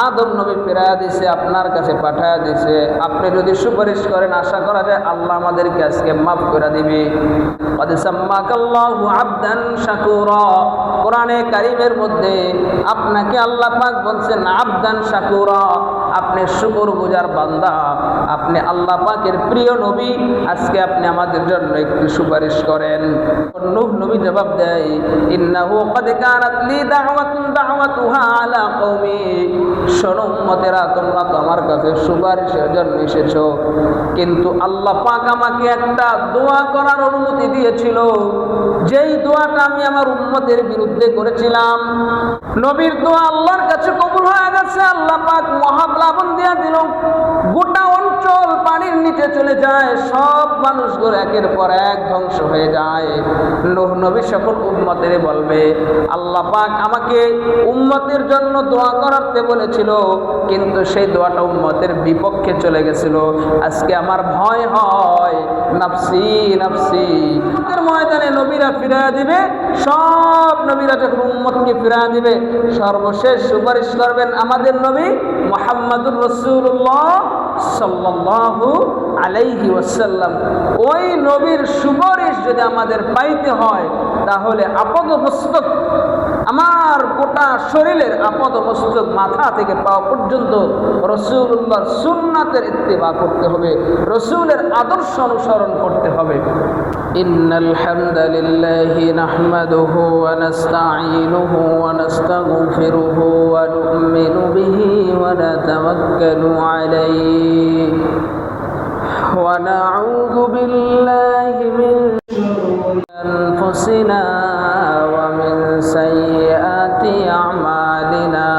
আদম নবী ফেরায়া দিছে, আপনার কাছে পাঠায়া দিছে। আপনি যদি সুপারিশ করেন, আশা করা যায় আল্লাহ আমাদেরকে আজকে মাফ করে দিবে। কদ সাম্মাকাল্লাহু আবদান শাকুরা, কোরআনে কারীমের মধ্যে আপনাকে আল্লাহ পাক বলছেন আবদান শাকুরা, আপনি শুকরগুজার বান্দা, আপনি আল্লাহ পাকের প্রিয় নবী, আজকে আপনি আমাদের জন্য একটু সুপারিশ করেন। নূহ নবী জবাব দেয়, ইন্নাহু কদ কানাত লি দাওয়াতুন দাওয়াতুহা আলা কওমি, শোনো উম্মতেরা, তোমরা তো আমার কাছে সুপারিশের জন্য এসেছো, কিন্তু আল্লাহ পাক আমাকে একটা দোয়া করার অনুমতি দিয়েছিল, যেই দোয়াটা আমি আমার উম্মতের বিরুদ্ধে করেছিলাম, নবীর দোয়া আল্লাহর কাছে কবুল হয়ে গেছে। আল্লাহ পাক মহাপ্লাবন দিয়ে দিল, গোটা অঞ্চল পানির নিচে চলে যায়, সব মানুষগুলো একের পর এক ধ্বংস হয়ে যায়। নূহ নবী সকল উম্মতের বলবে, আল্লাহ পাক আমাকে উম্মতের জন্য দোয়া করাতে বলেছিল, কিন্তু সেই দোয়াটা উম্মতের বিপক্ষে চলে গেছিল। আজকে আমার ভয় হয়, নাফসি নাফসি। এর ময়দানে নবীরা ফিরা দিবে, সব নবীরা যখন উম্মতকে ফিরা দিবে, সর্বশেষ সুপারিশ করবেন আমাদের নবী মুহাম্মদুর রাসূলুল্লাহ সাল্লাল্লাহু আলাইহি ওয়াসাল্লাম। ওই নবীর সুপারিশ যদি আমাদের পাইতে হয়, তাহলে আপাদমস্তক, আমার গোটা শরীরের আপাদমস্তক, মাথা থেকে পা পর্যন্ত রাসূলুল্লাহর সুন্নাতের ইত্তেবা করতে হবে, রাসূলের আদর্শ অনুসরণ করতে হবে। ইন্নাল হামদালিল্লাহি নাহমাদুহু ওয়া নাস্তাঈনুহু ওয়া নাস্তাগফিরুহু ওয়া নু'মিনু বিহি ওয়া নাতাওয়াক্কালু আলাইহি ওয়া নাউযু বিল্লাহি মিন শুরুরি আনফুসিনা ওয়া মিন সাইয়্যাতি আ'মালিনা।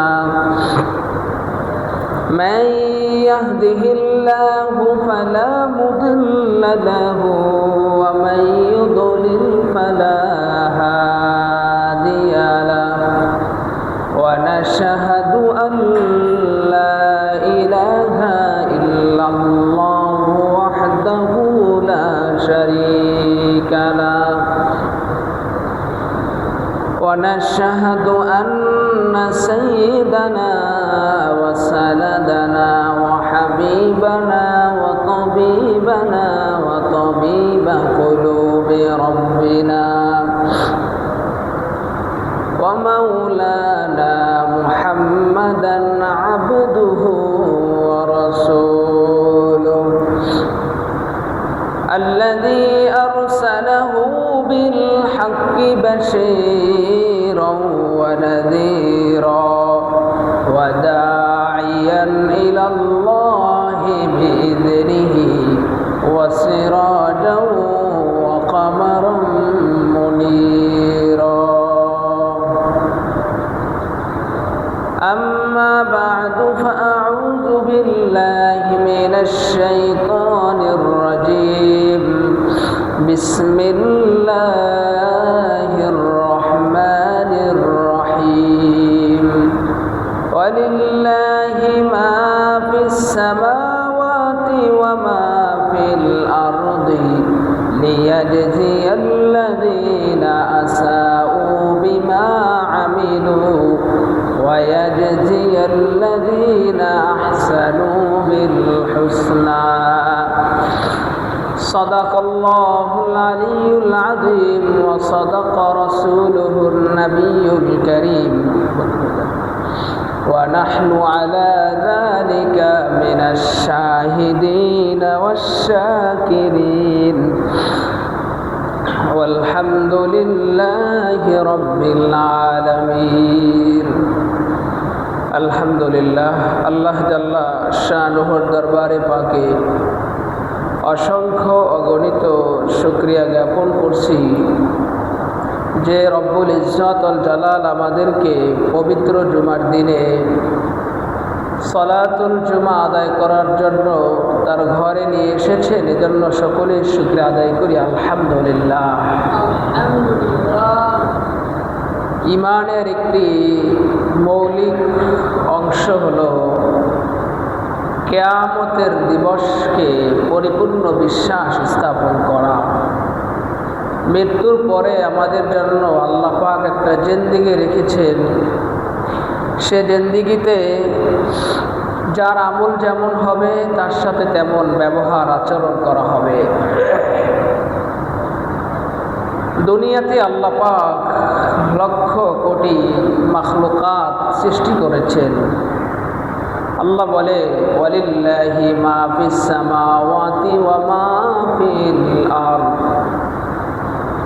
মান ইয়াহদিহিল্লাহু ফালা মুদিল্লা লাহু ওয়া মান ইউদ্লিল ফালা হাদিয়া লাহু ওয়া নাশহাদু আন লা ইলাহা ইল্লাল্লাহু ওয়াহদাহু লা শারীকা লাহু ওয়া নাশহাদু আন্না সাইয়্যিদানা ওয়া সালাদানা ওয়া হাবিবানা ওয়া তাবিবানা ওয়া তাবিবা কুলুবি রাব্বিনা ওয়া মাওলানা মুহাম্মাদান আবদুহু ওয়া রাসূলুহু الذي أرسله بالحق بشيرا ونذيرا وداعيا إلى الله بإذنه وسراجا وقمرا منيرا. أما بعد فأعوذ بالله من الشيطان الرجيم. بسم الله الرحمن الرحيم. ولله ما في السماوات وما في الأرض ليجزي الذين أساءوا بما عملوا ويجزي الذين أحسنوا بالحسنى. صدق الله العلي العظيم وصدق رسوله النبي الكريم ونحن على ذلك من الشاهدين والشاكرين والحمد لله رب العالمين. আলহামদুলিল্লাহ, আল্লাহ জাল্লা শানুহুর দরবারে পাকে অসংখ্য অগণিত শুকরিয়া জ্ঞাপন করছি যে রব্বুল ইজ্জত আল জালাল আমাদেরকে পবিত্র জুমার দিনে সলাতুল জুমা আদায় করার জন্য তার ঘরে নিয়ে এসেছেন, এজন্য সকলের শুকরিয়া আদায় করি আলহামদুলিল্লাহ। ঈমানের একটি মৌলিক অংশ হলো কিয়ামতের দিবসকে পরিপূর্ণ বিশ্বাস স্থাপন করা। মৃত্যুর পরে আমাদের জন্য আল্লাহ পাক একটা জিন্দেগি রেখেছেন, সে জিন্দিগিতে যার আমল যেমন হবে তার সাথে তেমন ব্যবহার আচরণ করা হবে। দুনিয়াতে আল্লাহ পাক লক্ষ কোটি মাখলুকাত সৃষ্টি করেছেন। আল্লাহ বলে ওয়ালিল্লাহি মা ফিস সামাওয়াতি ওয়া মা ফিল আরদ।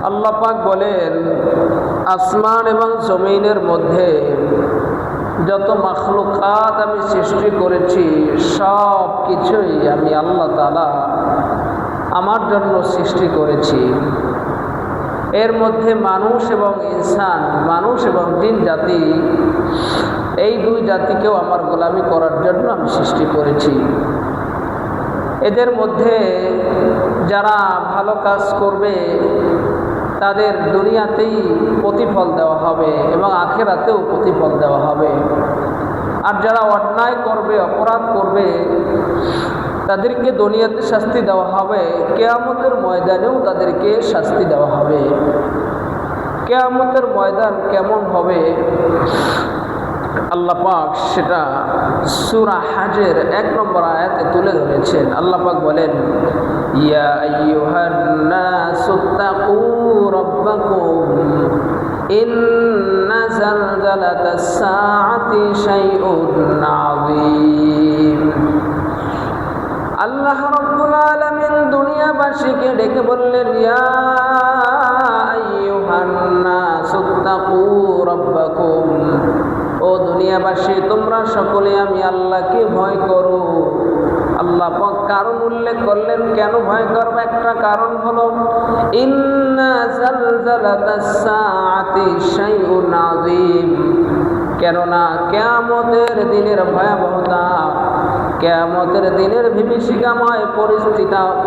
আল্লাহ পাক বলেন আসমান এবং জমিনের মধ্যে যত মাখলুকাত আমি সৃষ্টি করেছি সব কিছুই আমি আল্লাহ তাআলা আমার জন্য সৃষ্টি করেছি। এর মধ্যে মানুষ এবং ইনসান, মানুষ এবং জিন জাতি, এই দুই জাতিকেও আমার গোলামি করার জন্য আমি সৃষ্টি করেছি। এদের মধ্যে যারা ভালো কাজ করবে তাদের দুনিয়াতেই প্রতিফল দেওয়া হবে এবং আখিরাতেও প্রতিফল দেওয়া হবে। আর যারা অন্যায় করবে, অপরাধ করবে, তাদেরকে দুনিয়াতে শাস্তি দেওয়া হবে, কিয়ামতের ময়দানেও তাদেরকে শাস্তি দেওয়া হবে। কিয়ামতের ময়দান কেমন হবে আল্লাহ পাক সেটা সূরা হাজের 1 নম্বর আয়াতে তুলে ধরেছেন। আল্লাহ পাক বলেন ইয়া আইয়ুহান নাসুত্তাকু রাব্বাকুম ইন্না জালজালাতাস সাআতি শাইউন আযীম। আল্লাহ রাব্বুল আলামিন দুনিয়াবাসীকে ডেকে বললেন ইয়া আইয়ুহান নাসুত্তাকু রাব্বাকুম, ও দুনিয়াবাসী তোমরা সকলে আমি আল্লাহকে ভয় করো। আল্লাহ পাক কারণ উল্লেখ করলেন কেন ভয় করবে। একটা কারণ হলো ইন্না জালজালাতাস সাআতি শাইউন আযীম, কেননা কিয়ামতের দিনের ভয়াবহতা, কিয়ামতের দিনের বিভীষিকাময়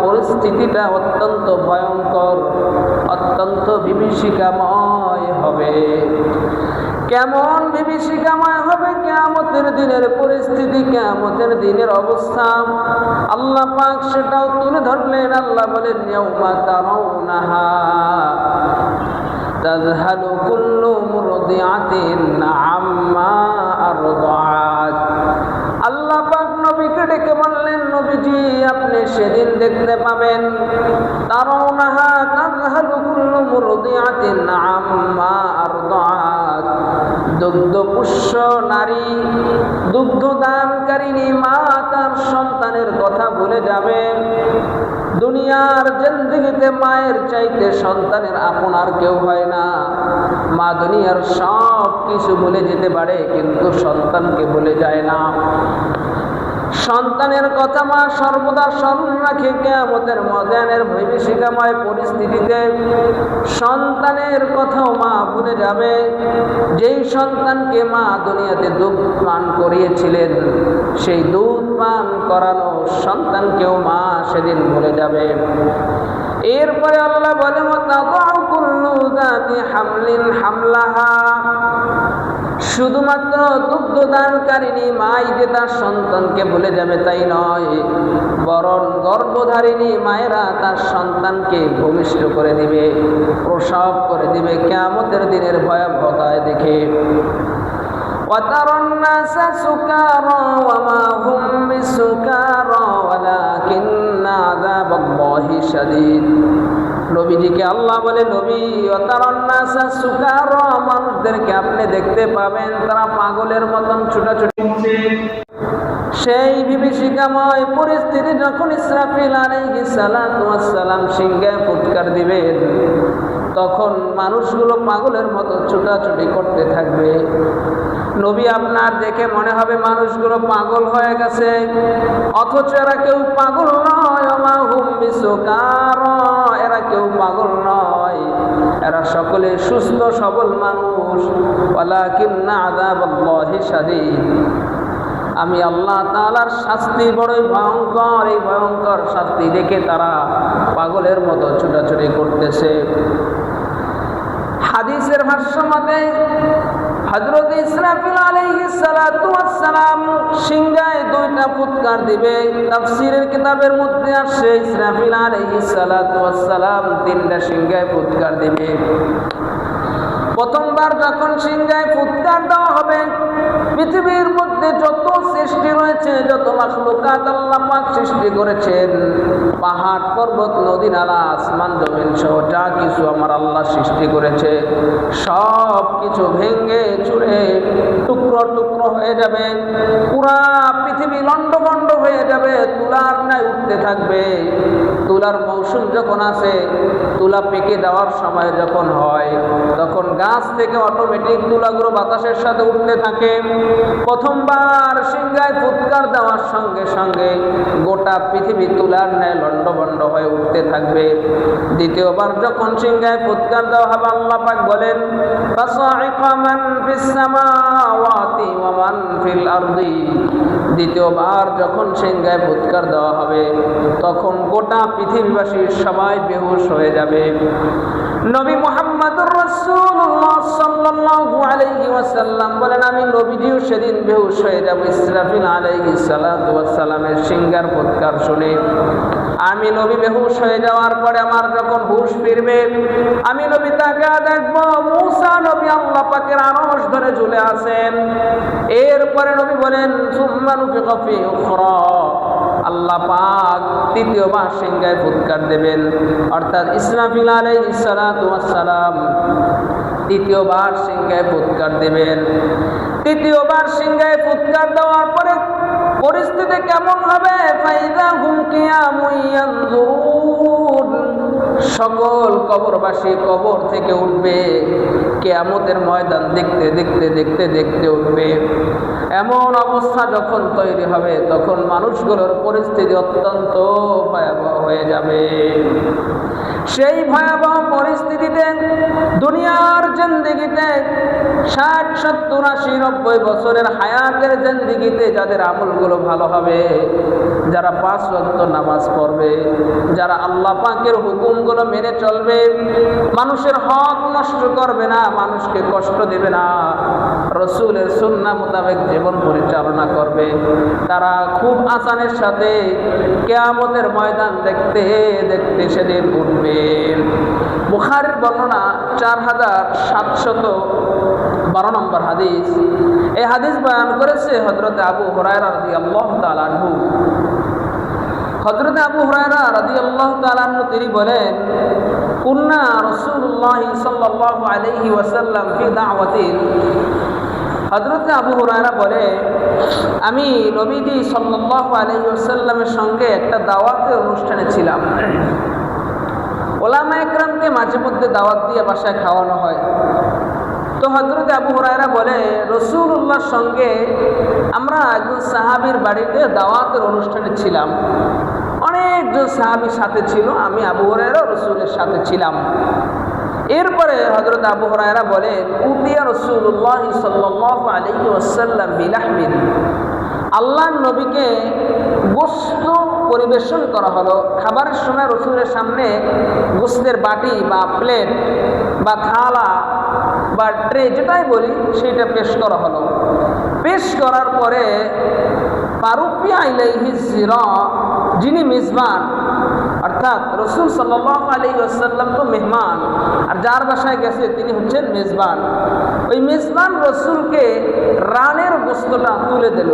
পরিস্থিতিটা অত্যন্ত ভয়ঙ্কর, অত্যন্ত বিভীষিকাময় হবে। কেমন বিভীষিকাময় হবে কিয়ামতের দিনের পরিস্থিতি, কিয়ামতের দিনের অবস্থা আল্লাহ পাক সেটাও তুলে ধরলেন। আল্লাহ বলেন ইয়াউমা তারাউনাহা তাযহালু কুল্লু মুরদিআতিন আম্মা আরদাআত। আল্লাহ পাক নবীকে ডেকে বললেন নবীজি আপনি সেদিন দেখতে পাবেন তারাউনাহা তাযহালু কুল্লু মুরদিআতিন আম্মা আরদাআত, দুগ্ধপুষ্য নারী, দুগ্ধ দানকারিণী মা তার সন্তানের কথা ভুলে যাবে। দুনিয়ার জিন্দেগিতে মায়ের চাইতে সন্তানের আপন আর কেউ হয় না। মা দুনিয়ার সব কিছু ভুলে যেতে পারে কিন্তু সন্তানকে ভুলে যায় না। সন্তানের কথা মা সর্বদা স্মরণ রাখে। কিয়ামতের ময়দানের বিভীষিকাময় পরিস্থিতিতে সন্তানের কথাও মা ভুলে যাবে। যেই সন্তানকে মা দুনিয়াতে দুধ পান করিয়েছিলেন সেই দুধ পান করানো সন্তানকেও মা সেদিন ভুলে যাবে। এরপরে আল্লাহ বলে ওয়াতাদাউ কুল্লু যাতি হামলিন হামলাহা, শুধুমাত্র দুগ্ধদানকারিণী মাই যে তার সন্তানকে ভুলে যাবে তাই নয়, বরং গর্ভধারিণী মায়েরা তার সন্তানকে ভূমিষ্ঠ করে দিবে, প্রসব করে দিবে কিয়ামতের দিনের ভয়াবহতায় দেখে। ওয়াতারান নাসা সুকারা ওয়া মা হুম বিসুকারা ওয়ালাকিন্না আযাবাল্লাহি শাদীদ। নবীজিকে আল্লাহ বলে নবী ওয়াতারান নাসা সুকারা, মানুষদেরকে আপনি দেখতে পাবেন তারা পাগলের মতন ছুটাছুটি করছে। সেই বিভীষিকাময় পরিস্থিতি যখন ইসরাফিল আলাইহিস সালাতু ওয়াস সালাম সিংহে ফুৎকার দিবেন তখন মানুষগুলো পাগলের মতো ছুটাছুটি করতে থাকবে। নবী আপনার দেখে মনে হবে মানুষগুলো পাগল হয়ে গেছে, অথচ এরা কেউ পাগল নয়। ওমা হুম বিসুকারা, এরা কেউ পাগল নয়, এরা সকলে সুস্থ সবল মানুষ। ওয়ালাকিন্না আযাবাল্লাহি শাদীদ, আমি আল্লাহ তাআলার শাস্তি বড়ই ভয়ঙ্কর। এই ভয়ঙ্কর শাস্তি দেখে তারা পাগলের মতো ছুটাছুটি করতেছে। হাদিসের ভাষ্য মতে হযরত ইসরাফিল আলাইহিস সালাতু ওয়াস সালাম সিংহায় দুইটা ফুৎকার দিবে। তাফসীরের কিতাবের মধ্যে আসছে ইসরাফিল আলাইহিস সালাতু ওয়াস সালাম তিনটা সিংহায় ফুৎকার দিবে। প্রথমবার যখন সিংহায় ফুৎকার দেওয়া হবে, পৃথিবীর মধ্যে যত সৃষ্টি রয়েছে, যত মাখলুকাত আল্লাহ পাক সৃষ্টি করেছেন, পাহাড় পর্বত নদী নালা আসমান জমিন সহ যা কিছু আমার আল্লাহ সৃষ্টি করেছে, সব কিছু ভেঙে চুরে টুকরো টুকরো হয়ে যাবে। পুরা পৃথিবী লন্ডভন্ড হয়ে যাবে, তুলার ন্যায় উঠতে থাকবে। তুলার মৌসুম যখন আসে, তুলা পেকে দেওয়ার সময় যখন হয়, তখন গাছ থেকে অটোমেটিক তুলাগুলো বাতাসের সাথে উঠতে থাকে। প্রথমবার সিংহায় ফুৎকার দেওয়ার সঙ্গে সঙ্গে গোটা পৃথিবী তুলার ন্যায় লন্ডভন্ড হয়ে উঠতে থাকবে। দ্বিতীয়বার যখন সিংহায় ফুৎকার দেওয়া হবে, আল্লাহ পাক বলেন, ফাসাইকা মান ফিস সামাওয়াতি ওয়া মান ফিল আরদি। দ্বিতীয়বার যখন সিংহায় ফুৎকার দেওয়া হবে, তখন গোটা পৃথিবীবাসী সবাই বেহুশ হয়ে যাবে। নবী মুহাম্মদুর রাসূলুল্লাহ সাল্লাল্লাহু আলাইহি ওয়াসাল্লাম বলেন, আমি নবীজিও সেদিন বেহুশ হয়ে যাব ইসরাফিল আলাইহিস সালাতু ওয়াস সালামের সিংহার ফুৎকার শুনে। আমি নবী বেহুশ হয়ে যাওয়ার পরে আমার যখন হুঁশ ফিরবে, আমি নবী তাকে দেখব মূসা নবী আল্লাহ পাকের আরশ ধরে ঝুলে আছেন। এরপরে নবী বলেন, সুম্মা নুফিখা ফি উখরা, আল্লাহ পাক তৃতীয়বার সিংহায় ফুৎকার দেবেন, অর্থাৎ ইসরাফিল আলাইহিস সালাতু ওয়াস সালাম তৃতীয়বার সিংহায় ফুৎকার দেবেন। তৃতীয়বার সিংহায় ফুৎকার দেওয়ার পরে পরিস্থিতি কেমন হবে? ফাইযা হুম কিয়ামুন ইয়ানজুরুন, সকল কবরবাসী কবর থেকে উঠবে, কিয়ামতের ময়দান দেখতে দেখতে দেখতে দেখতে উঠবে। এমন অবস্থা যখন তৈরি হবে, তখন মানুষগুলোর পরিস্থিতি অত্যন্ত ভয়াবহ হয়ে যাবে। সেই ভয়াবহ পরিস্থিতিতে দুনিয়ার জিন্দেগিতে 60, 70, 80, 90 বছরের হায়াতের জিন্দেগিতে যাদের আমলগুলো ভালো হবে, যারা 5 ওয়াক্ত নামাজ পড়বে, যারা আল্লাহ পাকের হুকুমগুলো মেনে চলবে, মানুষের হক নষ্ট করবে না, মানুষকে কষ্ট দেবে না, রসুলের সুন্নাহ মোতাবেক জীবন পরিচালনা করবে, তারা খুব আসানের সাথে কিয়ামতের ময়দান দেখতে দেখতে সেদিন উঠবে। বুখারীর বর্ণনা 4712 নম্বর হাদিস। এই হাদিস বয়ান করেছে হযরত আবু হুরায়রা রাদিয়াল্লাহু তাআলা আনহু। হযরত আবু হুরায়রা রাদিয়াল্লাহু তাআলা আনহু তিনি বলেন, কুন্না রাসূলুল্লাহ সাল্লাল্লাহু আলাইহি ওয়াসাল্লাম ফি দাওয়াতিন। হযরত আবু হুরায়রা বলে, আমি নবীজি সাল্লাল্লাহু আলাইহি ওয়াসাল্লামের সঙ্গে একটা দাওয়াতের অনুষ্ঠানে ছিলাম। ওলামা একরামকে মাঝে মধ্যে দাওয়াত দিয়ে বাসায় খাওয়ানো হয়। তো হযরত আবু হুরায়রা বলে, রাসূলুল্লাহর সঙ্গে আমরা একজন সাহাবীর বাড়িতে দাওয়াতের অনুষ্ঠানে ছিলাম। অনেকজন সাহাবী সাথে ছিল, আমি আবু হুরায়রা রাসূলের সাথে ছিলাম। এরপরে হযরত আবু হুরায়রা বলে, উতিয়া রাসূলুল্লাহ সাল্লাল্লাহু আলাইহি ওয়াসাল্লাম বিলাহমিন, আল্লাহর নবীকে গোশত পরিবেশন করা হলো। খাবারের সময় রসুলের সামনে গোশতের বাটি বা প্লেট বা থালা বা ট্রে যেটাই বলি সেটা পেশ করা হলো। পেশ করার পরে ফারুফিয়া ইলাইহি জিরা, যিনি মেজবান, অর্থাৎ রসুল সাল্লাল্লাহু আলাইহি ওয়াসাল্লাম তো মেহমান, আর যার বাসায় গেছে তিনি হচ্ছেন মেজবান। ওই মেজবান রসুলকে রানের গোশতটা তুলে দিল।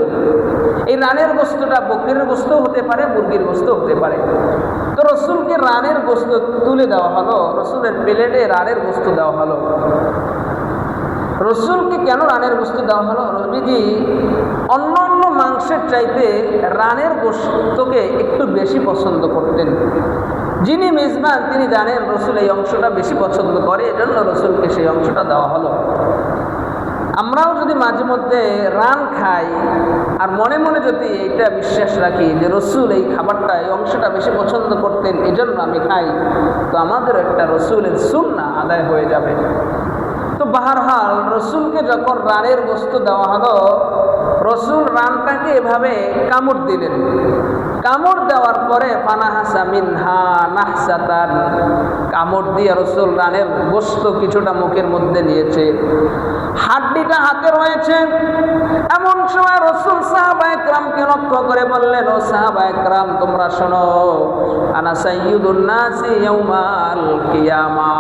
এই রানের গোশতটা বকরির গোশত হতে পারে, মুরগির গোশত হতে পারে। তো রসুলকে রানের গোশত তুলে দেওয়া হলো, রসুলের প্লেটে রানের গোশত দেওয়া হলো। রসুলকে কেন রানের গোশত দেওয়া হলো? নবীজি অন্য অন্য মাংসের চাইতে রানের গোশতকে একটু বেশি পছন্দ করতেন। যিনি মেজবান তিনি জানেন রসুল এই অংশটা বেশি পছন্দ করে, এজন্য রসুলকে সেই অংশটা দেওয়া হলো। আমরাও যদি মাঝে মধ্যে রান খাই আর মনে মনে যদি এটা বিশ্বাস রাখি যে রসুল এই খাবারটা এই অংশটা বেশি পছন্দ করতেন এজন্য আমি খাই, তো আমাদের একটা রসুলের সুন্নাহ আদায় হয়ে যাবে। তো বাহরহাল রসুলকে যখন রানের গোশত দেওয়া হলো, রসুল রানটাকে এভাবে কামড় দিলেন। কামড় দেওয়ার পরে ফানাহাসা মিনহা নাহসাতান, কামড় দিয়ে রসুল রানের গোশত কিছুটা মুখের মধ্যে নিয়েছে, হাড্ডিটা হাতে রয়েছে। এমন সময় রসুল সাহাবা একরামকে লক্ষ্য করে বললেন, ও সাহাবা একরাম তোমরা শোনো, আনা সাইয়্যিদুন নাসি ইয়াউমাল কিয়ামা,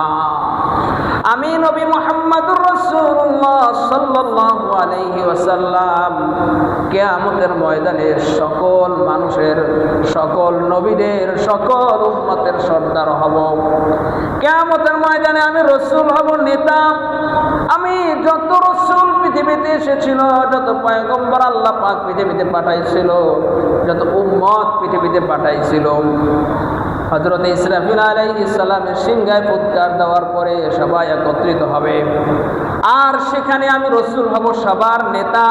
আমি নবী মুহাম্মদুর রাসূলুল্লাহ সাল্লাল্লাহু আলাইহি ওয়াসাল্লাম কিয়ামতের ময়দানে সকল মানুষের, সকল নবীদের, সকল উম্মতের সর্দার হব। কিয়ামতের ময়দানে আমি রাসূল হব, নেতা। আমি যত রাসূল পৃথিবীতে এসেছিল, যত পয়গম্বর আল্লাহ পাক পৃথিবীতে পাঠাইছিল, যত উম্মত পৃথিবীতে পাঠাইছিল, হযরত ইসরাফিল আলাইহিস সালামের সিংহায় ফুৎকার দেওয়ার পরে সবাই একত্রিত হবে, আর সেখানে আমি রাসূল হব, সবার নেতা।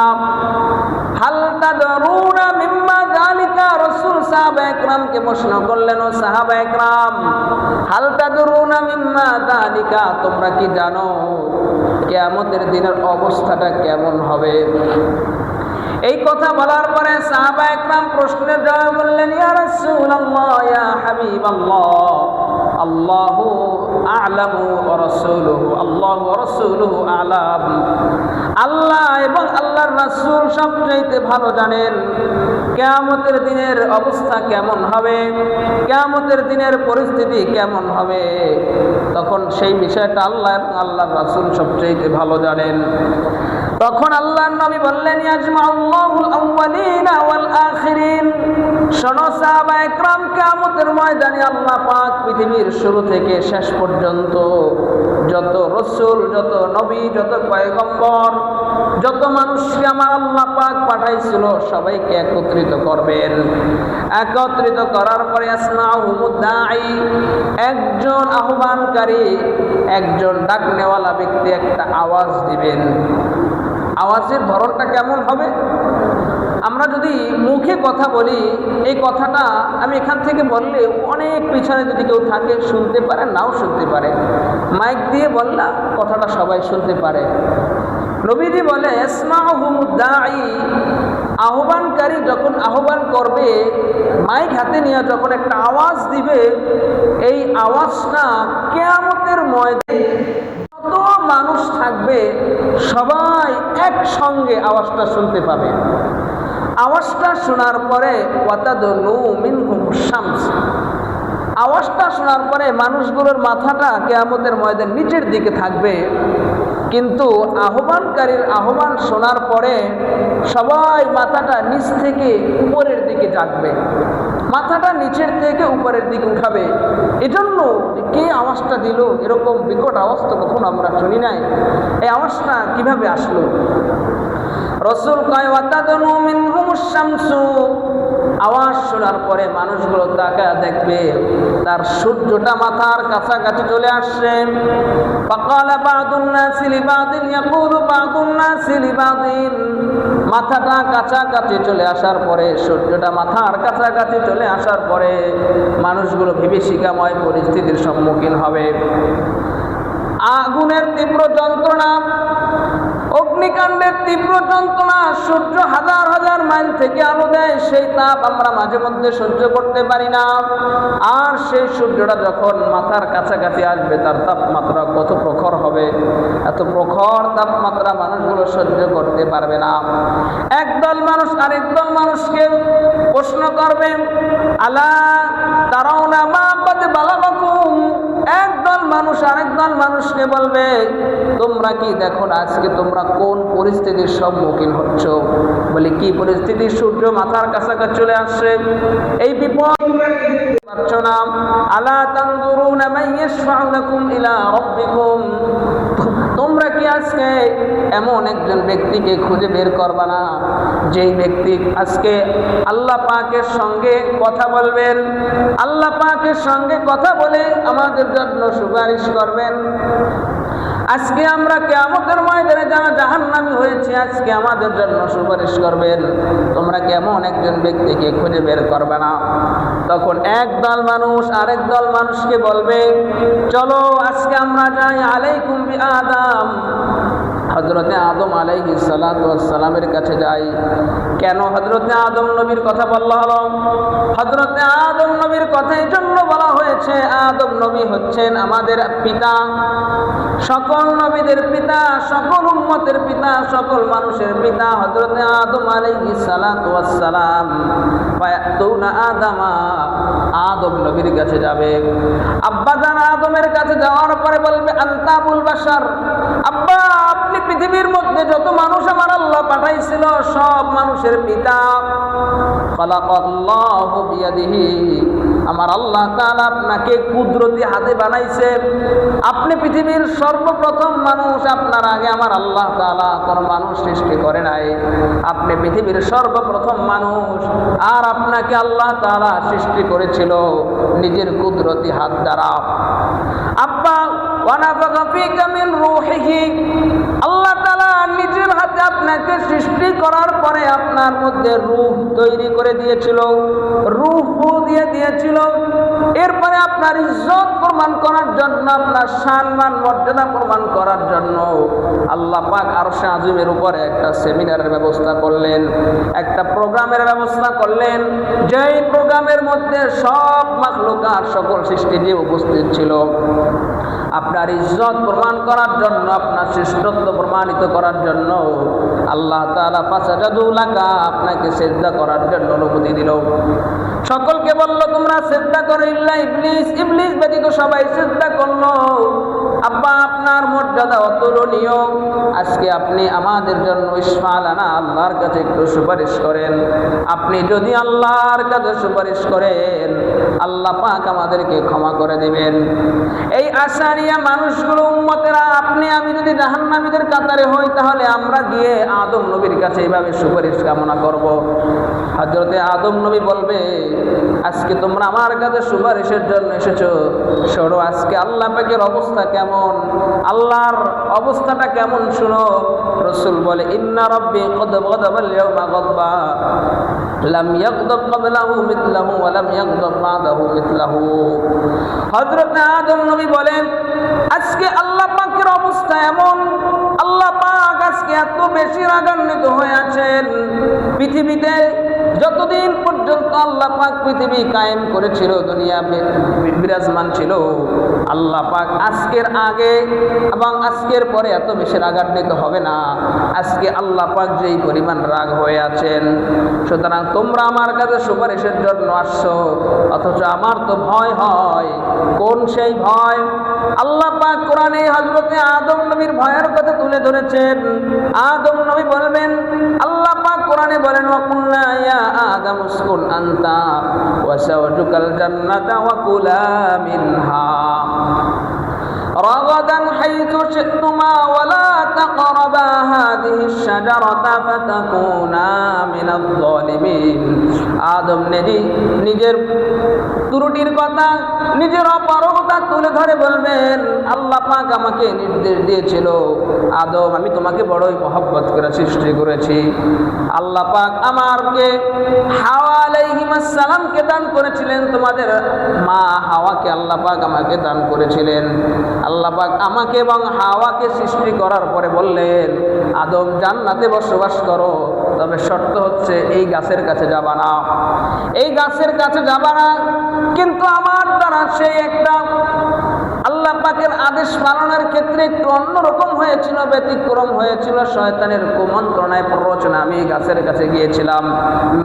হাল তাদরুনা মিম্মা যালিকা, রাসূল সাহাবা একরামকে প্রশ্ন করলেন, ও সাহাবা একরাম, হাল তাদরুনা মিম্মা যালিকা, তোমরা কি জানো কিয়ামতের দিনের অবস্থাটা কেমন হবে? এই কথা বলার পরে সাহাবা একরাম প্রশ্নের জবাবে বললেন, ইয়া রাসূলুল্লাহ, ইয়া হাবিবাল্লাহ, আল্লাহু আ'লামু ওয়া রাসূলুহু, আল্লাহু ওয়া রাসূলুহু আ'লাম। আল্লাহ এবং আল্লাহর রাসূল সবচেয়ে ভালো জানেন কিয়ামতের দিনের অবস্থা কেমন হবে, কিয়ামতের দিনের পরিস্থিতি কেমন হবে। তখন সেই বিষয়টা আল্লাহ এবং আল্লাহর রাসূল সবচেয়ে ভালো জানেন। তখন আল্লাহর নবী বললেন, ইয়াজমাউল্লাহুল আউয়ালিনা ওয়াল আখিরিন, শোনো সাহাবা একরাম, কিয়ামতের ময়দানে আল্লাহ পাক পৃথিবীর শুরু থেকে শেষ পর্যন্ত যত রাসূল, যত নবী, যত পয়গম্বর, যত মানুষকে আমার আল্লাহ পাক পাঠাইছিল সবাইকে একত্রিত করবেন। একত্রিত করার পরে আসমাউহুমুদ দাঈ, একজন আহ্বানকারী, একজন ডাকনেওয়ালা ব্যক্তি একটা আওয়াজ দিবেন। আওয়াজের ধরনটা কেমন হবে? আমরা যদি মুখে কথা বলি, এই কথাটা আমি এখান থেকে বললে অনেক পিছনে যদি কেউ থাকে শুনতে পারে, নাও শুনতে পারে। মাইক দিয়ে বললা কথাটা সবাই শুনতে পারে। নবীজি বলে, ইসমাউহুমুদ দাঈ, আহ্বানকারী যখন আহ্বান করবে, মাইক হাতে নিয়ে যখন একটা আওয়াজ দিবে, এই আওয়াজটা কিয়ামতের ময়দানে যত মানুষ থাকবে সবাই একসঙ্গে আওয়াজটা শুনতে পাবে। আওয়াজটা শোনার পরে ওয়াতাদনু মিনহুমুশ শামস, আওয়াজটা শোনার পরে মানুষগুলোর মাথাটা কিয়ামতের ময়দানে নিচের দিকে থাকবে, কিন্তু আহ্বানকারীর আহ্বান শোনার পরে সবাই মাথাটা নিচ থেকে উপরের দিকে জাগবে, মাথাটা নিচের থেকে উপরের দিকে উঠাবে। এজন্য কে আওয়াজটা দিল, এরকম বিকট আওয়াজ তো কখনো আমরা শুনি নাই, এই আওয়াজটা কিভাবে আসলো? রাসূল কয়, ওয়াতাদনু মিনহুমুশ শামসু, আওয়াজ শোনার পরে মানুষগুলো তাকায় দেখবে তার সূর্যটা মাথার কাছাকাছি চলে আসছে। ফাকালা বা'দুন নাসি লিবা'দিন ইয়াকুলু বা'দুন নাসি লিবা'দিন, মাথাটা কাছাকাছি চলে আসার পরে, সূর্যটা মাথার কাছাকাছি চলে আসার পরে মানুষগুলো বিভীষিকাময় পরিস্থিতির সম্মুখীন হবে। আগুনের তীব্র যন্ত্রণা, অগ্নিকাণ্ডের তীব্র যন্ত্রণা, সূর্য হাজার হাজার মাইল থেকে আলো দেয়, সেই তাপ আমরা মাঝে মধ্যে সহ্য করতে পারি না। আর সেই সূর্যটা যখন মাথার কাছাকাছি আসবে, তার তাপমাত্রা কত প্রখর হবে, এত প্রখর তাপমাত্রা মানুষগুলো সহ্য করতে পারবে না। একদল মানুষ আরেকদল মানুষকে প্রশ্ন করবে, আলা তারাউনা মা কাদ বালাগাকুম, একদল মানুষ আরেকদল মানুষকে বলবে, তোমরা কি দেখো না আজকে তোমরা কোন পরিস্থিতির সম্মুখীন হচ্ছ? বলে, কি পরিস্থিতি? সূর্য মাথার কাছাকাছি চলে আসছে, এই বিপদ পাচ্ছ না। আলা তানজুরুনা মান ইয়াশফা'ু লাকুম ইলা রাব্বিকুম, তোমরা কি আজকে এমন একজন ব্যক্তিকে খুঁজে বের করবা না যেই ব্যক্তি আজকে আল্লাহ পাকের সঙ্গে কথা বলবেন, আল্লাহ পাকের সঙ্গে কথা বলে আমাদের জন্য সুপারিশ করবেন? আজকে আমরা কিয়ামতের ময়দানে যারা জাহান্নামী হয়েছে, আজকে আমাদের জন্য সুপারিশ করবেন। তোমরা কেমন একজন ব্যক্তিকে খুঁজে বের করবে না? তখন একদল মানুষ আরেক দল মানুষকে বলবে, চলো আজকে আমরা যাই আলাইকুম বিআদম, হযরতে আদম আলাইহিস সালাতু ওয়াস সালামের কাছে যাই। কেন হযরতে আদম নবীর কথা বলা হলো? হযরতে আদম নবীর কথা এই জন্য বলা হয়েছে, আদম নবী হচ্ছেন আমাদের পিতা, সকল নবীদের পিতা, সকল উম্মতের পিতা, সকল মানুষের পিতা হযরতে আদম আলাইহিস সালাতু ওয়াস সালাম। ফায়াতুনা আদামা, আদম নবীর কাছে যাবে। আব্বা জান আদমের কাছে যাওয়ার পরে বলবে আনতা আবুল বাশার, আব্বা আপনি পৃথিবীর মধ্যে যত মানুষ আমার আল্লাহ পাঠাইছিল সব মানুষের পিতা। খালাকাল্লাহু বিয়াদিহি, আমার আল্লাহ তাআলা আপনাকে কুদরতি হাতে বানাইছে, আপনি পৃথিবীর সর্বপ্রথম মানুষ, আপনার আগে আমার আল্লাহ তাআলা কোন মানুষ সৃষ্টি করে নাই, আপনি পৃথিবীর সর্বপ্রথম মানুষ, আর আপনাকে আল্লাহ তাআলা সৃষ্টি করেছিল নিজের কুদরতি হাত দ্বারা। আব্বা ওয়ানাফাখা ফীকা মিন রূহিহি, আল্লাহ তাআলা নিজের হাতে আপনাকে সৃষ্টি করার পরে আপনার মধ্যে রূহ তৈরি করে দিয়েছিল, রূহ দিয়ে দিয়েছিল। এরপরে আপনার ইজ্জত প্রমাণ করার জন্য, আপনার সম্মান মর্যাদা প্রমাণ করার জন্য আল্লাহ পাক আরশে আজিমের উপরে একটা সেমিনারের ব্যবস্থা করলেন, একটা প্রোগ্রামের ব্যবস্থা করলেন, যেই প্রোগ্রামের মধ্যে সব মাখলুকাত সকল সৃষ্টি দিয়ে উপস্থিত ছিল। আপনার ইজ্জত প্রমাণ করার জন্য, আপনার শ্রেষ্ঠত্ব প্রমাণিত করার জন্য আল্লাহ তাআলা ফাসাজাদু লাকা, আপনাকে সিজদা করার জন্য অনুমতি দিল। সকলকে বলল তোমরা সিজদা করো ইল্লা ইবলিস, ইবলিস ব্যতীত সবাই সিজদা করলো। আব্বা আপনার মর্যাদা অতুলনীয়, আজকে আপনি আমাদের জন্য ইসমালানা, আল্লাহর কাছে একটু সুপারিশ করেন। আপনি যদি আল্লাহর কাছে সুপারিশ করেন আল্লাহ পাক আমাদেরকে ক্ষমা করে দিবেন। এই আশা নিয়ে মানুষগুলো উম্মতেরা, আপনি আমি যদি জাহান্নামীদের কাতারে হই তাহলে আমরা গিয়ে আদম নবীর কাছে এইভাবে সুপারিশ কামনা করব। হযরতে আদম নবী বলবে আজকে তোমরা আমার কাছে সুপারিশের জন্য এসেছো, শোনো আজকে আল্লাহ পাকের অবস্থা কেমন, আল্লাহর অবস্থাটা কেমন শুনো। রাসূল বলে ইন্না রাব্বি কদ গাদাবাল ইয়াওমা গাদবা লাম ইয়াগদাব ক্বাবলাহু মিথলাহু ওয়া লাম ইয়াগদাব বা'দাহু মিথলাহু। হযরত আদম নবী বলেন আজকে আল্লাহ পাকের অবস্থা এমন, আল্লাহ পাক আজকে এত বেশি রাগান্বিত হয়ে আছেন। পৃথিবীতে যতদিন পর্যন্ত আল্লাহ পাক পৃথিবী কায়েম করেছিল, দুনিয়া বিরাজমান ছিল, আল্লাহ পাক আজকের আগে এবং আজকের পরে এত বেশি রাগান্বিত হবে না। আজকে আল্লাহ পাক যেই পরিমাণ রাগ হয়ে আছেন, সুতরাং তোমরা আমার কাছে সুপারিশের জন্য আসছো, অথচ আমার তো ভয় হয়। কোন সেই ভয়? আল্লাহ পাক কোরআনে হযরতে আদম নবীর ভয়ের কথা তুলে ধরেছেন। আদম নবী বলবেন, আল্লাহ পাক কোরআনে বলেন ওয়াকুল্না ইয়া আদম উসকুন আনতা ওয়া যাওজুকাল জান্নাতা ওয়া কুলা মিনহা رغدا حيث شئتما ولا تقربا هذه الشجرة فتكونا من الظالمين। আদম নিজের ত্রুটির কথা, নিজের অপারগতা তুলে ধরে বলবেন আল্লাহ পাক আমাকে নির্দেশ দিয়েছিল, আদম আমি তোমাকে বড়ই মহব্বত করে সৃষ্টি করেছি। আল্লাহ পাক আমাকে হাওয়া আলাইহিস সালামকে দান করেছিলেন, তোমাদের মা হাওয়াকে আল্লাহ পাক আমাকে দান করেছিলেন। আল্লাহ পাক আমাকে এবং হাওয়াকে সৃষ্টি করার পরে বললেন আদম জান্নাতে বসবাস করো, তবে শর্ত হচ্ছে এই গাছের কাছে যাবা না, এই গাছের কাছে যাবা না। কিন্তু আমার দ্বারা সেই একটা আল্লাহ পাকের আদেশ পালনের ক্ষেত্রে একটু অন্যরকম হয়েছিল, ব্যতিক্রম হয়েছিল। শয়তানের কুমন্ত্রণায় প্ররোচনা আমি গাছের কাছে গিয়েছিলাম।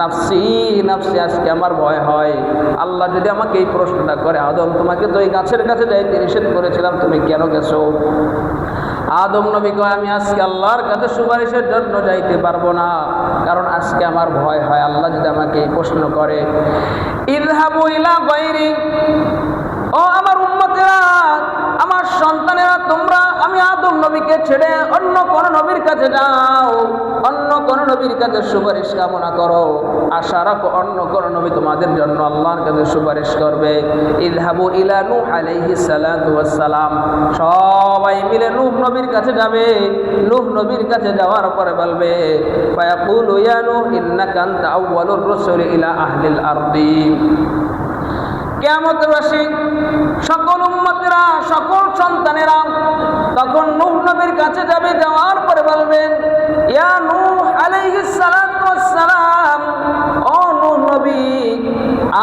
নাফসি নাফসি, আজকে আমার ভয় হয় আল্লাহ যদি আমাকে এই প্রশ্নটা করে, আদম তোমাকে তো এই গাছের কাছে যাইতে নিষেধ করেছিলাম, তুমি কেন গেছো? আদম নবী কয় আমি আজকে আল্লাহর কাছে সুপারিশের জন্য যাইতে পারবো না, কারণ আজকে আমার ভয় হয় আল্লাহ যদি আমাকে এই প্রশ্ন করে। ইযহাবু ইলা গায়রি, ও আমার উম্মতেরা, আমার সন্তানেরা, তোমরা আমি আদম নবীকে ছেড়ে অন্য কোন নবীর কাছে যাও, অন্য কোন নবীর কাছে সুপারিশ কামনা করো, আশা রাখো অন্য কোন নবী তোমাদের জন্য আল্লাহর কাছে সুপারিশ করবে। ইযহাবু ইলা নূহ আলাইহিস সালাতু ওয়াস সালাম, সবাই মিলে নূহ নবীর কাছে যাবে। নূহ নবীর কাছে যাওয়ার পরে বলবে ফায়াকুলু ইয়া নূহ ইন্নাকা আনতা আউয়ালুর রাসূলি ইলা আহলিল আরদি। কিয়ামতবাসী সকল উম্মতেরা, সকল সন্তানেরা তখন নূহ নবীর কাছে যাবে। যাওয়ার পরে বলবেন, ইয়া নূহ আলাইহিস সালাতু ওয়াস সালাম, ও নূহ নবী,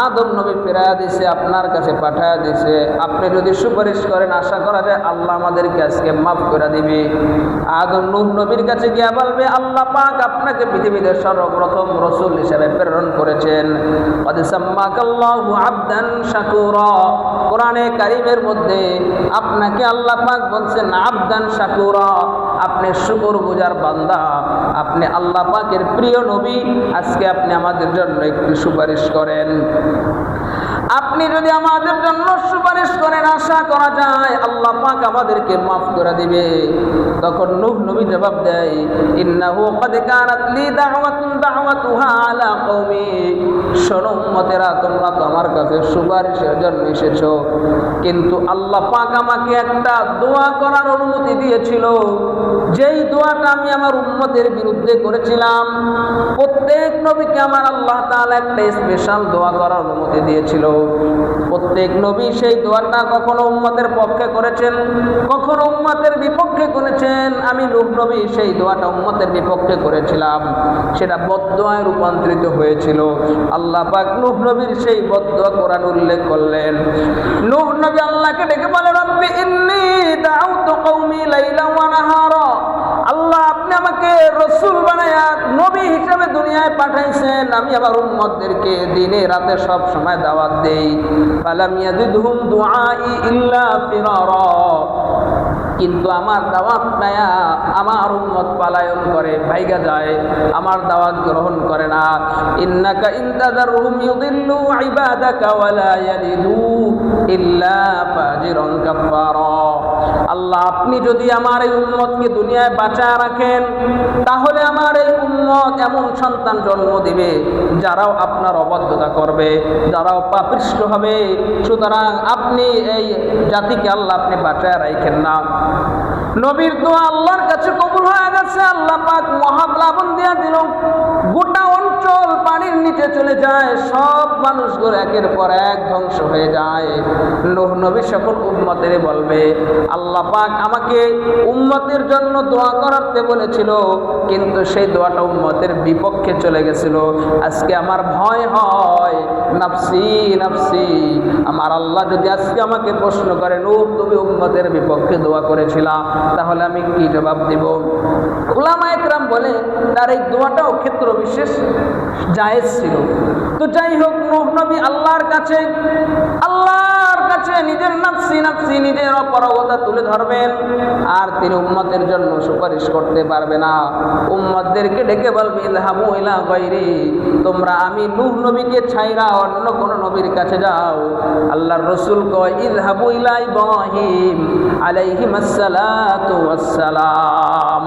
আদম নবী ফেরায়া দিছে, আপনার কাছে পাঠায়া দিছে। আপনি যদি সুপারিশ করেন, আশা করা যায় আল্লাহ আমাদেরকে আজকে মাফ করে দিবে। আদম নূহ নবীর কাছে গিয়া বলবে, আল্লাহ পাক আপনাকে পৃথিবীতে সর্বপ্রথম রাসূল হিসেবে প্রেরণ করেছেন। কদ সাম্মাকাল্লাহু আবদান শাকুরা, কোরআনে কারীমের মধ্যে আপনাকে আল্লাহ পাক বলছেন আবদান শাকুরা, আপনি শুকরগুজার বান্দা, আপনি আল্লাহ পাকের প্রিয় নবী। আজকে আপনি আমাদের জন্য একটু সুপারিশ করেন। আপনি যদি আমাদের জন্য সুপারিশ করেন, আশা করা যায় আল্লাহ পাক আমাদেরকে মাফ করে দিবে। তখন নূহ নবী জবাব দেয়, ইন্নাহু ক্বাদ কানাত লি দাওয়াতুন দাওয়াতুহা আলা কওমি, শোনো উম্মতেরা, তোমরা তো আমার কাছে সুপারিশের জন্য এসেছো, কিন্তু আল্লাহ পাক আমাকে একটা দোয়া করার অনুমতি দিয়েছিল। যেই দোয়াটা আমি আমার উম্মতের বিরুদ্ধে করেছিলাম, প্রত্যেক নবীকে আমার আল্লাহ তাআলা একটা স্পেশাল দোয়া করার অনুমতি দিয়েছিল। প্রত্যেক নবী সেই দোয়াটা কখনো উম্মতের পক্ষে করেছেন, কখনো উম্মতের বিপক্ষে করেছেন। আমি নূহ নবী সেই দোয়াটা উম্মতের বিপক্ষে করেছিলাম, সেটা বদদোয়ায় রূপান্তরিত হয়েছিল। আল্লাহ পাক নূহ নবীর সেই বদদোয়া কোরআন উল্লেখ করলেন। নূহ নবী আল্লাহকে ডেকে বলে, রব্বি ইন্নী দাউতু কওমি লাইলা ওয়া নাহারা, আল্লাহ আপনি আমাকে রাসূল বানায়া নবী হিসেবে দুনিয়ায় পাঠাইছেন, আমি আমার উম্মতদেরকে দিনে রাতে সব সময় দাওয়াত দেই। ফালাম ইয়াজিদহুম দুআই ইল্লা ফিরারা, কিন্তু আমার দাওয়াত পায়া আমার উম্মত পালায়ন করে, ভাইগা যায়, আমার দাওয়াত গ্রহণ করে না। ইন্নাকা ইনতাযারহুম ইউদিল্লু ইবাদাকা ওয়া লা ইয়ালিদু ইল্লা ফাজিরান কাফারা, আল্লাহ আপনি যদি আমার এই উম্মতকে দুনিয়ায় বাঁচায় রাখেন, তাহলে আমার এই উম্মত এমন সন্তান জন্ম দিবে যারাও আপনার অবাধ্যতা করবে, যারাও পাপিষ্ঠ হবে। সুতরাং আপনি এই জাতিকে আল্লাহ আপনি বাঁচায় রাখেন না। নবীর দোয়া আল্লাহর কাছে কবুল হয়ে গেছে। আল্লাহ পাক মহাপ্লাবন দিয়া দিল, গোটা অঞ্চল পানির নিচে চলে যায়, সব মানুষগুলো একের পর এক ধ্বংস হয়ে যায়। নূহ নবী সকল উম্মতের বলবে, আল্লাহ পাক আমাকে উম্মতের জন্য দোয়া করাতে বলেছিল, কিন্তু সেই দোয়াটা উম্মতের বিপক্ষে চলে গেছিল। আজকে আমার ভয় হয়, নাফসি নাফসি, আমার আল্লাহ যদি আজকে আমাকে প্রশ্ন করে, নূহ তুমি উম্মতের বিপক্ষে দোয়া করেছিলা, তাহলে আমি কি জবাব দিব? উলামায়ে কেরাম বলে তার এই দোয়াটাও ক্ষেত্র বিশেষ জায়েজ ছিল। তো যাই হোক, নূহ নবী আল্লাহর কাছে নিজের নাফসি নাফসি, নিজের অপরাগতা তুলে ধরবেন, আর তিনি উম্মতের জন্য সুপারিশ করতে পারবে না। উম্মতদেরকে ডেকে বলবে, ইযহাবু ইলা গায়রি, তোমরা আমি নূহ নবীকে ছাইরা অন্য কোন নবীর কাছে যাও। আল্লাহর রাসূল কয়, ইযহাবু ইলা ইব্রাহিম আলাইহিস সালাতু ওয়াস সালাম,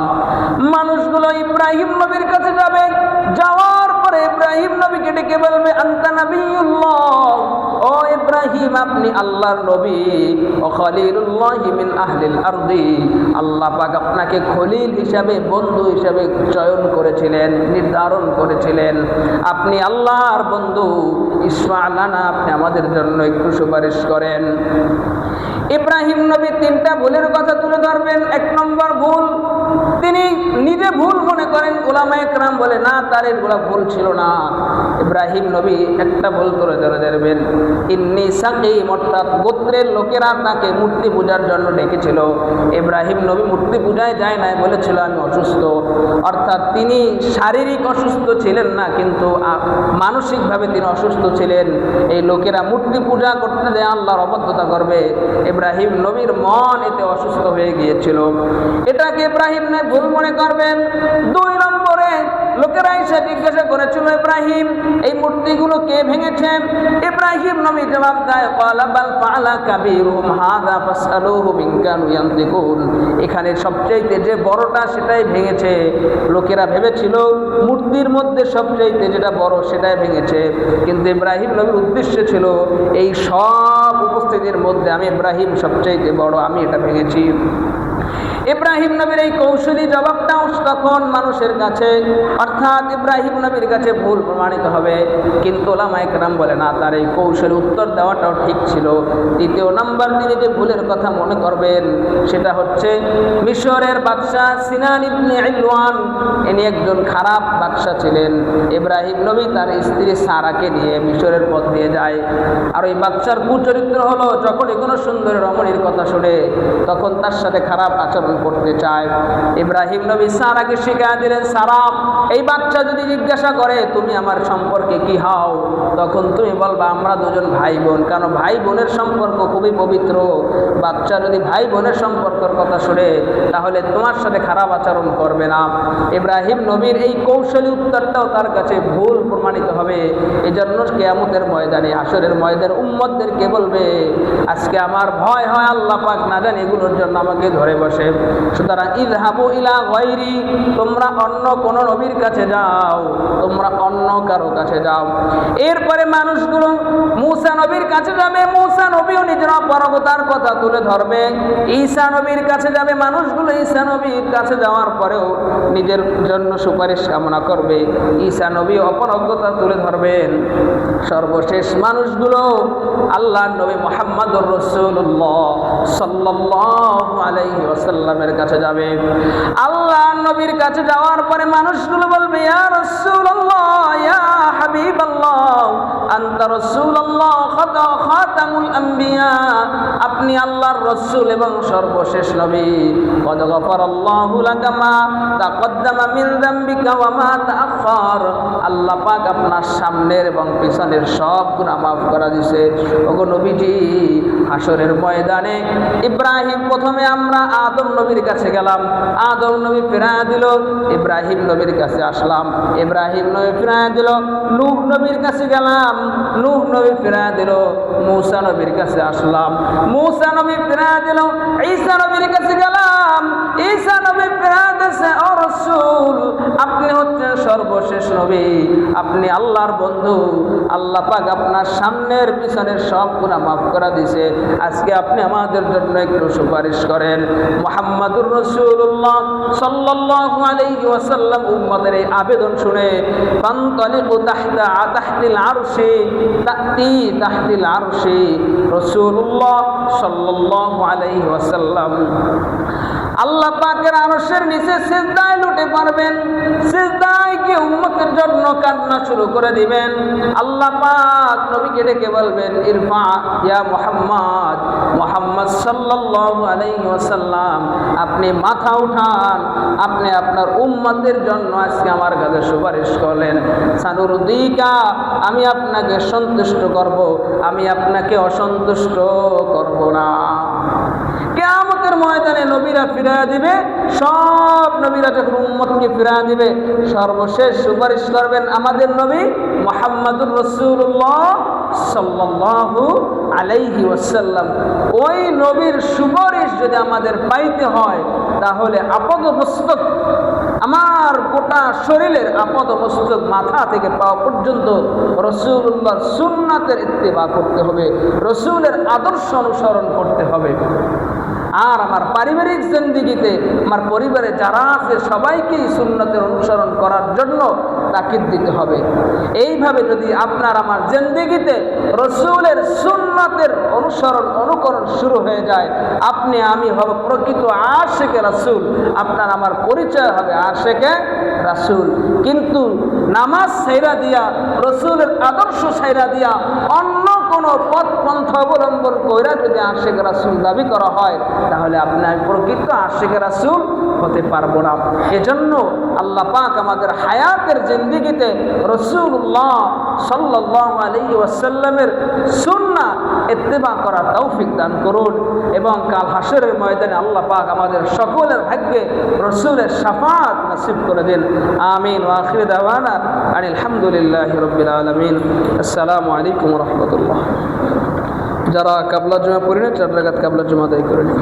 মানুষগুলো ইব্রাহিম নবীর কাছে যাবে। যাওয়ার পরে ইব্রাহিম নবীকে ডেকে বলবে, আনতা নবিয়ুল্লাহ, ও ইব্রাহিম আপনি আল্লাহর নবী, ও খলিলুল্লাহি মিন আহলিল আরদি, আল্লাহ পাক আপনাকে খলিল হিসাবে, বন্ধু হিসাবে চয়ন করেছিলেন, নির্ধারণ করেছিলেন, আপনি আল্লাহর বন্ধু। ইসমা লানা, আপনি আমাদের জন্য একটু সুপারিশ করেন। ইব্রাহিম নবী তিনটা ভুলের কথা তুলে ধরবেন। এক নম্বর ভুল, তিনি নিজে ভুল মনে করেন। উলামায়ে কেরাম বলে না, তার এগুলা ভুল ছিল না। ইব্রাহিম নবী একটা ভুল করে ধরবেন, ইন্নী সাকিম, অর্থাৎ গোত্রের লোকেরা তাকে মূর্তি পূজার জন্য ডেকেছিল। ইব্রাহিম নবী মূর্তি পূজায় যায় নাই, বলেছিল আমি অসুস্থ। অর্থাৎ তিনি শারীরিক অসুস্থ ছিলেন না, কিন্তু মানসিকভাবে তিনি অসুস্থ ছিলেন। এই লোকেরা মূর্তি পূজা করতে দেয়, আল্লাহর অবাধ্যতা করবে, ইব্রাহিম নবীর মন এতে অসুস্থ হয়ে গিয়েছিল। এটাকে ইব্রাহিম নবী ভুল মনে করবেন। দুই নম্বরে লোকেরা এসে জিজ্ঞাসা করেছিল, ইব্রাহিম এই মূর্তিগুলো কে ভেঙেছেন? ইব্রাহিম নবী জবাব দেয়, ক্বালা বাল ফাআলা কাবীরুহুম হাযা ফাসআলুহু ইন কানু ইয়ানতিকুন, এখানে সবচেয়ে যে বড়টা সেটাই ভেঙেছে। লোকেরা ভেবেছিল মূর্তির মধ্যে সবচেয়ে যেটা বড় সেটাই ভেঙেছে, কিন্তু ইব্রাহিম নবীর উদ্দেশ্য ছিল এই সব উপস্থিতির মধ্যে আমি ইব্রাহিম সবচেয়ে বড়, আমি এটা ভেঙেছি। ইব্রাহিম নবীর এই কৌশলী জবাবটাও তখন মানুষের কাছে অর্থাৎ ইব্রাহিম নবীর কাছে ভুল প্রমাণিত হবে, কিন্তু ওলামায়ে কেরাম বলে না, তার এই কৌশলী উত্তর দেওয়াটাও ঠিক ছিল। দ্বিতীয় নাম্বার তিনি যে ভুলের কথা মনে করবেন সেটা হচ্ছে মিশরের বাদশাহ সিনান ইবনে ইলওয়ান, ইনি একজন খারাপ বাদশাহ ছিলেন। ইব্রাহিম নবী তার স্ত্রী সারাকে নিয়ে মিশরের পথ দিয়ে যায়, আর ওই বাদশার কুচরিত্র হলো যখনই কোনো সুন্দর রমণীর কথা শুনে তখন তার সাথে খারাপ আচরণ করতে চায়। ইব্রাহিম নবী সারাকে শিখিয়ে দিলেন, সারা এই বাচ্চা যদি জিজ্ঞাসা করে তুমি আমার সম্পর্কে কি হও, তখন তুমি বলবা আমরা দুজন ভাই বোন, কারণ ভাই বোনের সম্পর্ক খুবই পবিত্র। বাচ্চা যদি ভাই বোনের সম্পর্কের কথা শুনে তাহলে তোমার সাথে খারাপ আচরণ করবে না। ইব্রাহিম নবীর এই কৌশলী উত্তরটাও তার কাছে ভুল প্রমাণিত হবে। এজন্য কিয়ামতের ময়দানে হাসরের ময়দানে উম্মতদেরকে বলবে আজকে আমার ভয় হয় আল্লাহ পাক না জানি এগুলোর জন্য আমাকে ধরে বসে। সুতরাং ইযহাবু ইলা গায়রি, তোমরা অন্য কোন নবীর কাছে যাও, তোমরা অন্য কারো কাছে যাও। এরপরে মানুষগুলো মূসা নবীর কাছে যাবে, মূসা নবীও নিজের অপারগতার কথা তুলে ধরবে। ঈসা নবীর কাছে যাবে মানুষগুলো, ঈসা নবীর কাছে যাওয়ার পরেও নিজের জন্য সুপারিশ কামনা করবে, ঈসা নবী অপারগতা তুলে ধরবেন। সর্বশেষ মানুষগুলো আল্লাহর নবী মুহাম্মদুর রাসূলুল্লাহ সাল্লাল্লাহু আলাইহি ওয়াসাল্লামের কাছে যাবে। আল্লাহর নবীর কাছে যাওয়ার পরে মানুষগুলো বলবে ইয়া রাসূলুল্লাহ, ইয়া হাবিবাল্লাহ, আনতা রাসূলুল্লাহ খাতামুল আম্বিয়া, আপনি আল্লাহর রাসূল এবং সর্বশেষ নবী। কদ গফারাল্লাহু লাকা মা তাকদ্দামা মিন যামবিকা ওয়া মা তাআখার, আল্লাহ পাক আপনার সামনের এবং পিছনের সব গুনাহ মাফ করে দিয়েছে। ওগো নবীজি, হাসরের ময়দানে ইব্রাহিম প্রথমে আমরা আদম নবীর কাছে গেলাম, আদম নবী ফিরায় দিল, ইব্রাহিম নবীর কাছে আসলাম, ইব্রাহিম নবী ফিরায় দিল, নূহ নবীর কাছে গেলাম, নূহ নবী ফিরায় দিল, মূসা নবীর কাছে আসলাম, মূসা নবী ফিরায় দিল, ঈসা নবীর কাছে গেলাম, ঈসা নবী ফিরায় দিয়েছে ও রাসূল আপনি হচ্ছেন সর্বশেষ নবী, আপনি আল্লাহর বন্ধু, আল্লাহ পাক আপনার সামনের পিছনের সব গুনাহ মাফ করে দিয়েছে, আজকে আপনি আমাদের জন্য একটু সুপারিশ করেন। মুহাম্মাদুর রাসূলুল্লাহ সাল্লাল্লাহু আলাইহি ওয়াসাল্লাম উম্মতের এই আবেদন শুনে ফান্তালিকু তাহতিল আরশি তাতি তাহতিল আরশি, রাসূলুল্লাহ সাল্লাল্লাহু আলাইহি ওয়াসাল্লাম আল্লাহ পাকের আরশের নিচে সিজদায় লুটে পড়বেন, সিজদায় গিয়ে উম্মতের জন্য কান্না শুরু করে দিবেন। আল্লাহ পাক নবীকে ডেকে বলবেন ইরফা ইয়া মুহাম্মদ, মুহাম্মদ সাল্লাল্লাহু আলাইহি ওয়াসাল্লাম আপনি মাথা উঠান, আপনি আপনার উম্মতের জন্য আজকে আমার কাছে সুপারিশ করলেন। সানুরদিকা, আমি আপনাকে সন্তুষ্ট করব, আমি আপনাকে অসন্তুষ্ট করব না। কিয়ামতের ময়দানে নবীরা ফিরায়া দিবে, সব নবীরা যখন উম্মতকে ফিরায়া দিবে সর্বশেষ সুপারিশ করবেন আমাদের নবী মুহাম্মদুর রাসূলুল্লাহ সাল্লাল্লাহু আলাইহি ওয়াসাল্লাম। ওই নবীর সুপারিশ যদি আমাদের পাইতে হয় তাহলে আপাদমস্তক আমার গোটা শরীরের আপাদমস্তক মাথা থেকে পা পর্যন্ত রাসূলুল্লাহর সুন্নাতের ইত্তেবা করতে হবে, রাসূলের আদর্শ অনুসরণ করতে হবে। আর আমার পারিবারিক জিন্দেগিতে আমার পরিবারে যারা আছে সবাইকেই সুন্নতের অনুসরণ করার জন্য তাকিদ দিতে হবে। এইভাবে যদি আপনার আমার জিন্দেগিতে রাসূলের সুন্নতের অনুকরণ শুরু হয়ে যায়, আপনি আমি হব প্রকৃত আশিকে রাসূল, আপনার আমার পরিচয় হবে আশিকে রাসূল। কিন্তু নামাজ ছাইরা দিয়া, রাসূলের আদর্শ ছাইরা দিয়া অন্য কোনো পথ পন্থা অবলম্বন কইরা যদি আশিকে রাসূল দাবি করা হয় তাহলে আপনি প্রকৃত আশিকে রাসূল হতে পারবো না। এজন্য আল্লাহ পাক আমাদের হায়াতের জিন্দেগিতে রাসূলুল্লাহ সাল্লাল্লাহু আলাইহি ওয়াসাল্লামের সুন্নাহ ইত্তেবা করার তৌফিক দান করুন এবং কাল হাসরের ময়দানে আল্লাহ পাক আমাদের সকলের ভাগ্যে রাসূলের শাফাআত নসিব করে দিন। আমিন। ওয়া আখিরু দাওয়ানা আনিল হামদুলিল্লাহি রাব্বিল আলামিন। আসসালামু আলাইকুম ওয়া রাহমাতুল্লাহ। যারা কাবলা জুমা পড়েন 4 রাকাত কাবলা জুমা আদায় করে নিন।